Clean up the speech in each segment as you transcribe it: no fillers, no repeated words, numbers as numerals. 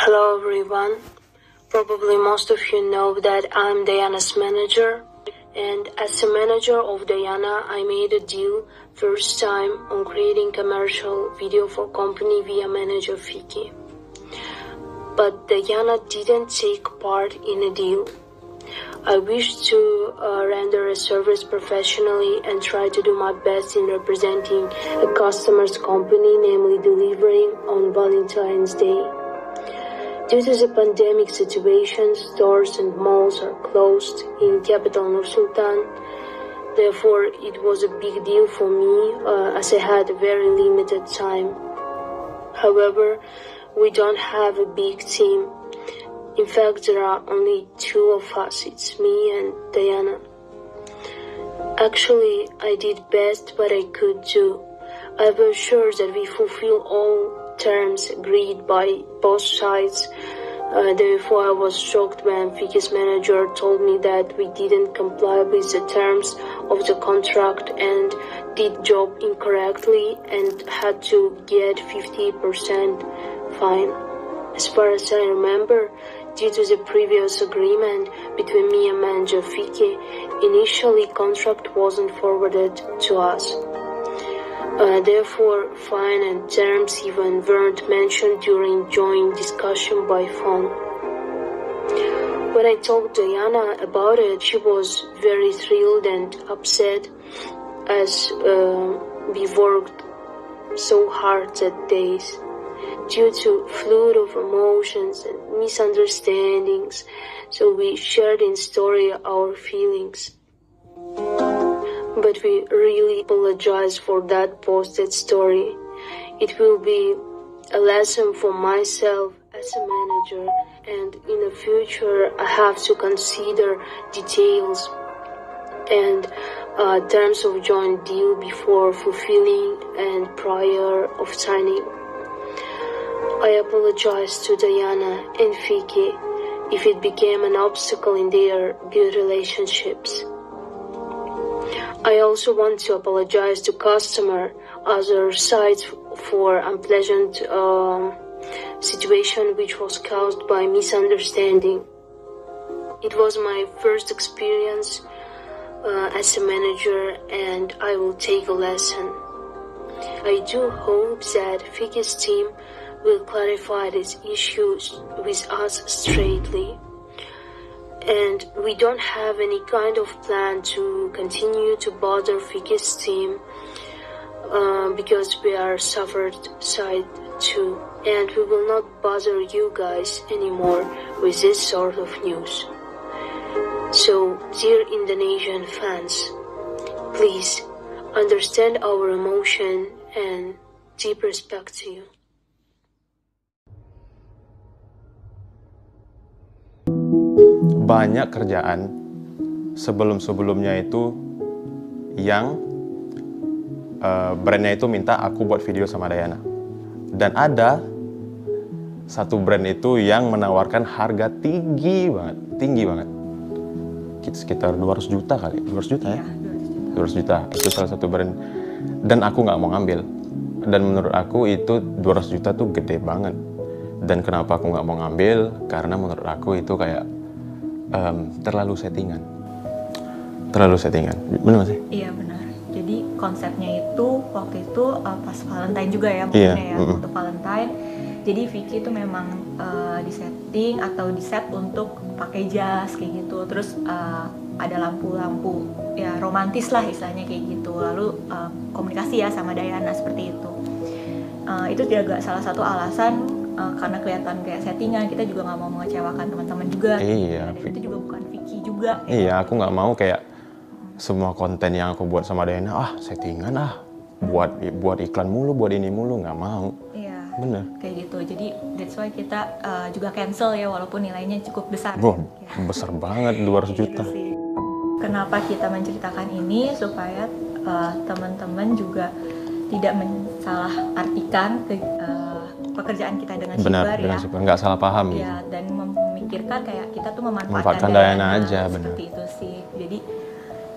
Hello everyone. Probably most of you know that I'm Diana's manager. And as a manager of Diana, I made a deal first time on creating commercial video for company via manager Fiki. But Diana didn't take part in a deal. I wish to render a service professionally and try to do my best in representing a customer's company, namely delivering on Valentine's Day. Due to the pandemic situation, stores and malls are closed in capital Nur Sultan. Therefore, it was a big deal for me as I had a very limited time. However, we don't have a big team. In fact, there are only two of us. It's me and Diana. Actually, I did best what I could do. I was sure that we fulfill all terms agreed by both sides. Therefore, I was shocked when Fiki's manager told me that we didn't comply with the terms of the contract and did job incorrectly and had to get 50% fine. As far as I remember, due to the previous agreement between me and manager Fiki, initially contract wasn't forwarded to us. Therefore, fine and terms even weren't mentioned during joint discussion by phone. When I told Diana about it, she was very thrilled and upset as we worked so hard that days. Due to flood of emotions and misunderstandings, so we shared in story our feelings. But we really apologize for that posted story. It will be a lesson for myself as a manager, and in the future I have to consider details and terms of joint deal before fulfilling and prior of signing. I apologize to Diana and Fiki if it became an obstacle in their good relationships. I also want to apologize to customer, other sides for unpleasant situation which was caused by misunderstanding. It was my first experience as a manager, and I will take a lesson. I do hope that Fiki's team will clarify these issues with us straightly. And we don't have any kind of plan to continue to bother Fiki's team because we are suffered side too. And we will not bother you guys anymore with this sort of news. So, dear Indonesian fans, please understand our emotion and deep respect to you. Banyak kerjaan sebelum-sebelumnya itu yang brandnya itu minta aku buat video sama Diana. Dan ada satu brand itu yang menawarkan harga tinggi banget. Sekitar 200 juta kali, 200 juta ya? 200 juta, itu salah satu brand. Dan aku nggak mau ngambil. Dan menurut aku itu 200 juta tuh gede banget. Dan kenapa aku nggak mau ngambil? Karena menurut aku itu kayak terlalu settingan. Benar nggak sih? Iya benar. Jadi konsepnya itu waktu itu pas Valentine juga ya mungkin untuk Valentine. Jadi Fiki itu memang disetting atau diset untuk pakai jas kayak gitu. Terus ada lampu-lampu ya romantis lah istilahnya kayak gitu. Lalu komunikasi ya sama Diana seperti itu. Itu juga salah satu alasan karena kelihatan kayak settingan, kita juga nggak mau mengecewakan teman-teman juga. Iya. Dan itu juga bukan Fiki juga. Iya, aku nggak mau kayak semua konten yang aku buat sama Diana, settingan buat iklan mulu, buat ini mulu, nggak mau. Iya. Bener. Kayak gitu. Jadi that's why kita juga cancel ya, walaupun nilainya cukup besar. Besar banget, 200 juta. Gitu. Kenapa kita menceritakan ini supaya teman-teman juga tidak mensalah artikan pekerjaan kita dengan Shipper ya. Benar, nggak salah paham gitu. Ya, dan memikirkan kayak kita tuh memanfaatkan Diana aja, benar. Seperti itu sih. Jadi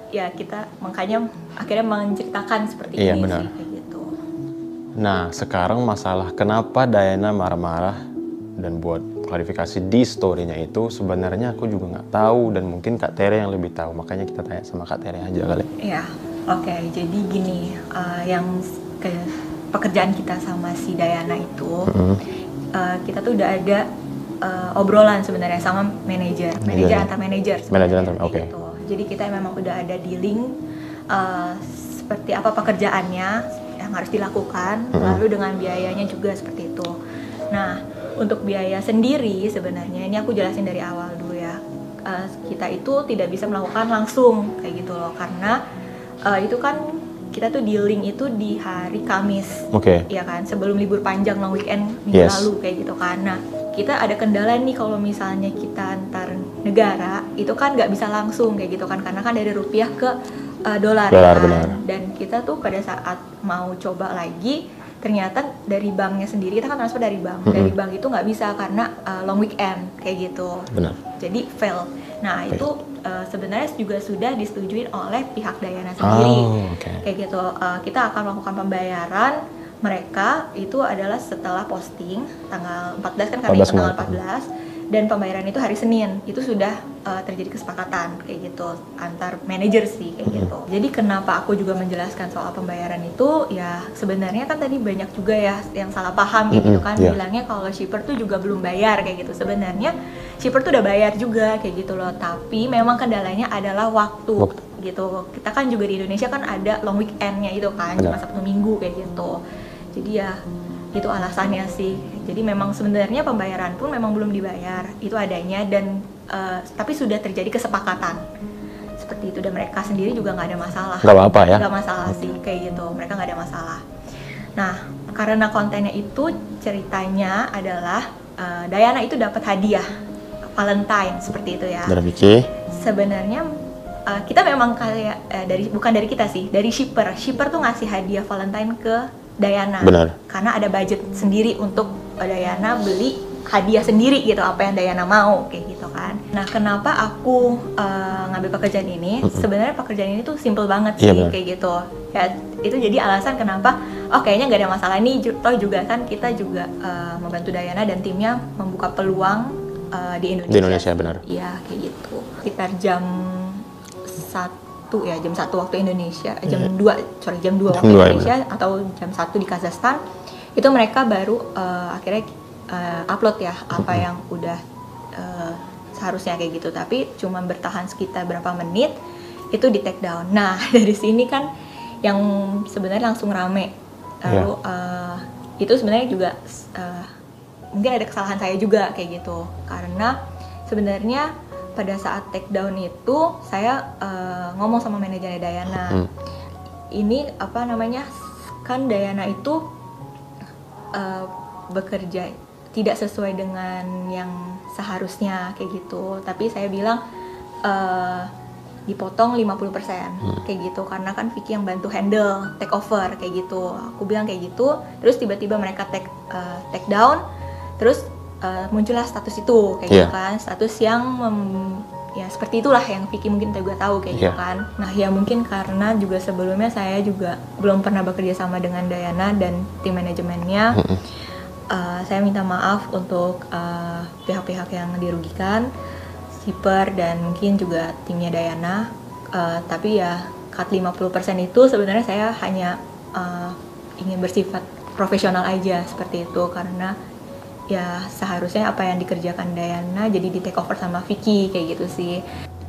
ya kita makanya akhirnya menceritakan seperti iya, ini benar. sih kayak gitu. Nah, sekarang masalah kenapa Diana marah-marah dan buat klarifikasi di story-nya itu sebenarnya aku juga nggak tahu dan mungkin Kak Tere yang lebih tahu, makanya kita tanya sama Kak Tere aja kali. Iya, oke. Jadi gini, yang pekerjaan kita sama si Dayana itu, kita tuh udah ada obrolan sebenarnya sama manajer antar manajer. Oke. Gitu. Jadi kita memang udah ada dealing seperti apa pekerjaannya yang harus dilakukan, lalu dengan biayanya juga seperti itu. Nah, untuk biaya sendiri sebenarnya ini aku jelasin dari awal dulu ya. Kita itu tidak bisa melakukan langsung kayak gitu loh, karena itu kan kita tuh dealing itu di hari Kamis, ya kan, sebelum libur panjang long weekend minggu lalu kayak gitu kan. Nah, kita ada kendala nih kalau misalnya kita antar negara itu kan nggak bisa langsung kayak gitu kan, karena kan dari rupiah ke dolar kan. Benar. Dan kita tuh pada saat mau coba lagi, ternyata dari banknya sendiri, kita kan transfer dari bank, dari bank itu nggak bisa karena long weekend kayak gitu. Benar. Jadi fail. Nah itu sebenarnya juga sudah disetujui oleh pihak Dayana sendiri. Kayak gitu. Kita akan melakukan pembayaran mereka itu adalah setelah posting tanggal 14 kan, kami tanggal 14, dan pembayaran itu hari Senin. Itu sudah terjadi kesepakatan kayak gitu antar manajer sih kayak gitu. Jadi kenapa aku juga menjelaskan soal pembayaran itu, ya sebenarnya kan tadi banyak juga ya yang salah paham gitu kan, bilangnya kalau shipper tuh juga belum bayar kayak gitu. Sebenarnya shipper tuh udah bayar juga kayak gitu loh, tapi memang kendalanya adalah waktu gitu. Kita kan juga di Indonesia kan ada long weekendnya itu kan, cuma Sabtu Minggu kayak gitu. Jadi ya itu alasannya sih. Jadi memang sebenarnya pembayaran pun memang belum dibayar, itu adanya, dan tapi sudah terjadi kesepakatan seperti itu, dan mereka sendiri juga nggak ada masalah. Nggak apa-apa ya? Nggak masalah sih kayak gitu, mereka nggak ada masalah. Nah, karena kontennya itu ceritanya adalah Dayana itu dapat hadiah Valentine seperti itu ya. Dari Vicky. Sebenarnya kita memang kayak bukan dari kita sih, dari shipper tuh ngasih hadiah Valentine ke Dayana. Benar. Karena ada budget sendiri untuk Dayana beli hadiah sendiri gitu, apa yang Dayana mau kayak gitu kan. Nah, kenapa aku ngambil pekerjaan ini? Sebenarnya pekerjaan ini tuh simple banget sih kayak gitu. Ya, itu jadi alasan kenapa kayaknya nggak ada masalah nih. Toh juga kan kita juga membantu Dayana dan timnya membuka peluang di Indonesia. Di Indonesia benar. Iya, kayak gitu. Sekitar jam 1 ya, jam 1 waktu Indonesia, jam 2 waktu Indonesia, atau jam 1 di Kazakhstan, itu mereka baru akhirnya upload ya apa yang udah seharusnya kayak gitu, tapi cuma bertahan sekitar berapa menit itu di take down. Nah, dari sini kan yang sebenarnya langsung rame, lalu itu sebenarnya juga mungkin ada kesalahan saya juga kayak gitu, karena sebenarnya pada saat take down itu saya ngomong sama manajernya Dayana, ini apa namanya, kan Dayana itu bekerja tidak sesuai dengan yang seharusnya kayak gitu, tapi saya bilang dipotong 50% kayak gitu, karena kan Vicky yang bantu handle take over kayak gitu, aku bilang kayak gitu. Terus tiba-tiba mereka take down, terus muncullah status itu kayak gitu kan, status yang ya seperti itulah yang Vicky mungkin juga tahu kayak gitu kan. Nah ya mungkin karena juga sebelumnya saya juga belum pernah bekerja sama dengan Dayana dan tim manajemennya, saya minta maaf untuk pihak-pihak yang dirugikan, shipper dan mungkin juga timnya Dayana. Tapi ya cut 50% itu sebenarnya saya hanya ingin bersifat profesional aja seperti itu, karena ya seharusnya apa yang dikerjakan Dayana jadi di take over sama Vicky kayak gitu sih.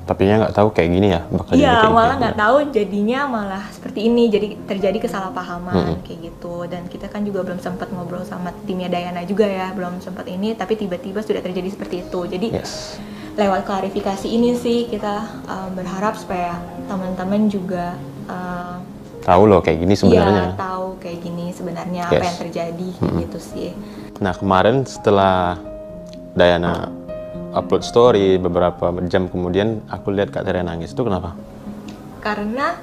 Tapi ya nggak tahu kayak gini ya bakal. Iya, malah nggak tahu jadinya malah seperti ini, jadi terjadi kesalahpahaman kayak gitu. Dan kita kan juga belum sempat ngobrol sama timnya Dayana juga ya, belum sempat ini, tapi tiba-tiba sudah terjadi seperti itu. Jadi lewat klarifikasi ini sih kita berharap supaya teman-teman juga tahu loh kayak gini sebenarnya. Iya, tahu kayak gini sebenarnya apa yang terjadi gitu sih. Nah, kemarin setelah Dayana upload story, beberapa jam kemudian aku lihat Kak Tere nangis. Itu kenapa? Karena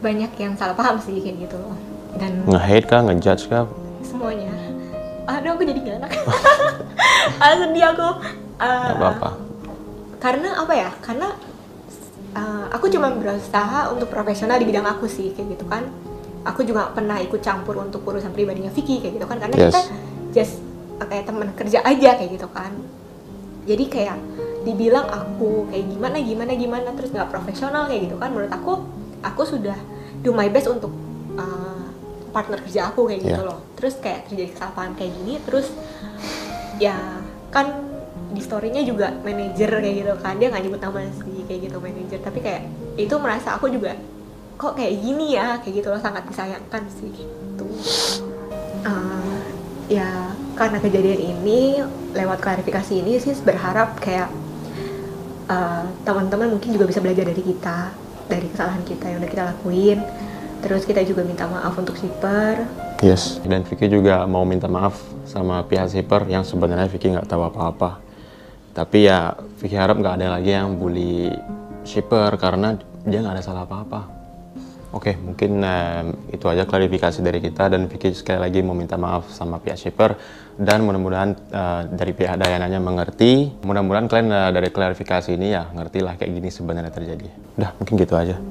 banyak yang salah paham sih kayak gitu loh. Dan nge-hate kah, nge-judge kah? Semuanya. Aduh, aku jadi gak enak. Sedih aku. Gak apa-apa. Karena apa ya? Karena aku cuma berusaha untuk profesional di bidang aku sih kayak gitu kan. Aku juga pernah ikut campur untuk urusan pribadinya Vicky kayak gitu kan, karena kita just kayak teman kerja aja kayak gitu kan. Jadi kayak dibilang aku kayak gimana terus nggak profesional kayak gitu kan, menurut aku sudah do my best untuk partner kerja aku kayak gitu loh. Terus kayak terjadi kesalahan kayak gini, terus ya kan di story-nya juga manajer kayak gitu kan, dia nggak nyebut nama sih kayak gitu manajer, tapi kayak itu merasa aku juga kok kayak gini ya kayak gitu loh, sangat disayangkan sih gitu. Ya karena kejadian ini, lewat klarifikasi ini sih berharap kayak teman-teman mungkin juga bisa belajar dari kita, dari kesalahan kita yang udah kita lakuin. Terus kita juga minta maaf untuk shipper. Yes, dan Vicky juga mau minta maaf sama pihak shipper yang sebenarnya Vicky nggak tahu apa-apa. Tapi ya Vicky harap nggak ada lagi yang bully shipper karena dia nggak ada salah apa-apa. Oke, mungkin itu aja klarifikasi dari kita, dan Vicky sekali lagi mau minta maaf sama pihak shipper, dan mudah-mudahan dari pihak Dayananya mengerti. Mudah-mudahan kalian dari klarifikasi ini ya ngerti lah kayak gini sebenarnya terjadi. Udah, mungkin gitu aja.